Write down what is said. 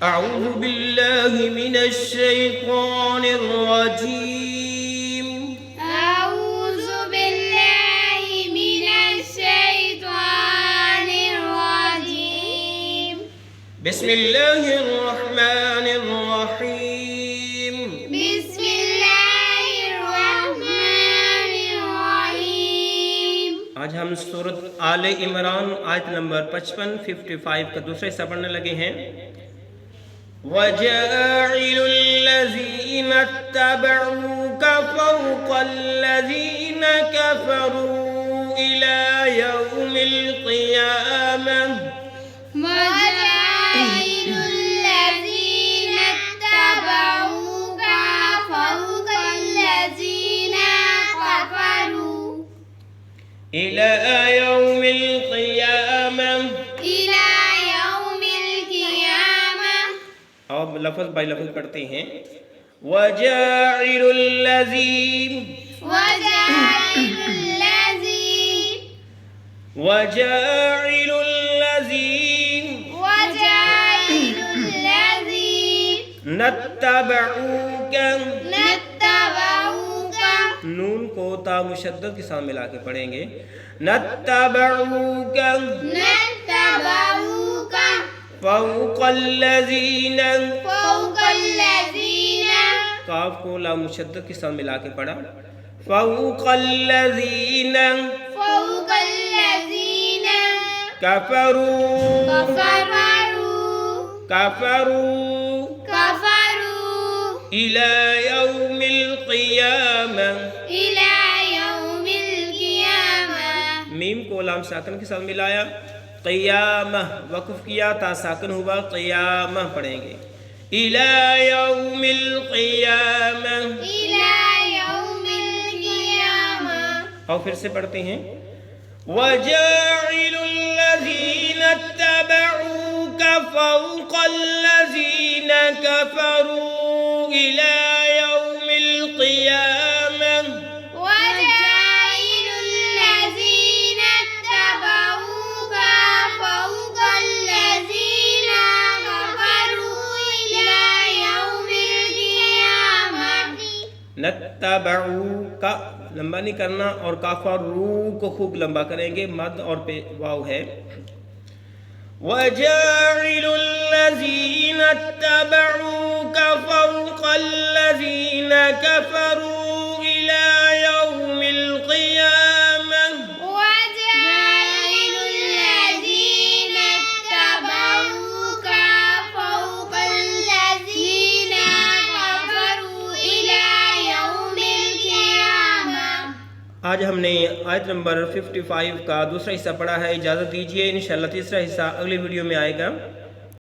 أعوذ بالله من الشيطان الرجيم. أعوذ بالله من الشيطان الرجيم. بسم الله الرحمن الرحيم. بسم الله الرحمن الرحيم. آج ہم سورۃ آل عمران آیت نمبر 55 کا دوسرا حصہ پڑھنے لگے ہیں. وَجَاعِلُ الَّذِينَ اتَّبَعُوكَ فَوْقَ الَّذِينَ كَفَرُوا إِلَى يَوْمِ الْقِيَامَةِ. وَجَاعِلُ الَّذِينَ اتَّبَعُوكَ فَوْقَ الَّذِينَ كَفَرُوا إِلَى يَوْمِ الْقِيَامَةِ. إِلَى يَوْمِ الْقِيَامَةِ. اب لفظ بائی لفظ پڑھتے ہیں. وَجَاعِلُ الَّذِينَ وَجَاعِلُ الَّذِينَ وَجَاعِلُ الَّذِينَ وَجَاعِلُ الَّذِينَ نَتَّبَعُوكَ. نَتَّبَعُوكَ. نون کو تا مشدد کے ساتھ ملا کے پڑھیں گے. نَتَّبَعُوكَ نَتَّبَعُوكَ فَوْقَ الَّذِينَ. فَوْقَ الَّذِينَ. کاف کو لا مشدد کے ساتھ ملا کے پڑھا. فَوْقَ الَّذِينَ فَوْقَ الَّذِينَ كَفَرُوا. كَفَرُوا إِلَى يَوْمِ الْقِيَامَةِ. إِلَى يَوْمِ الْقِيَامَةِ. میم کو لام ساکن کے ساتھ ملایا. قیامہ وقف کیا تا ساکن ہوا. قیامہ پڑھیں گے. إِلَى يَوْمِ الْقِيَامَةِ. إِلَى يَوْمِ الْقِيَامَةِ. اور پھر سے پڑھتے ہیں. وَجَاعِلُ الَّذِينَ اتَّبَعُوكَ فَوْقَ الَّذِينَ كَفَرُوا إِلَى يَوْمِ الْقِيَامَةِ. وَجَاعِلُ الَّذِينَ اتَّبَعُوكَ فَوْقَ الَّذِينَ كَفَرُوا إِلَى يَوْمِ الْقِيَامَةِ. نتبعو کا لمبا نہیں کرنا اور کافرو کو خوب لمبا کریں گے. مد اور پہ واو ہے. وَجَاعِلُ الَّذِينَ اتَّبَعُوكَ فَوْقَ الَّذِينَ كَفَرُوا إِلَى يَوْمِ الْقِيَامَةِ. وَجَاعِلُ الَّذِينَ اتَّبَعُوكَ فَوْقَ الَّذِينَ كَفَرُوا إِلَى يَوْمِ الْقِيَامَةِ. آج ہم نے آیت نمبر 55 کا دوسرا حصہ پڑھا ہے. اجازت دیجیے انشاءاللہ تیسرا حصہ اگلی ویڈیو میں آئے گا.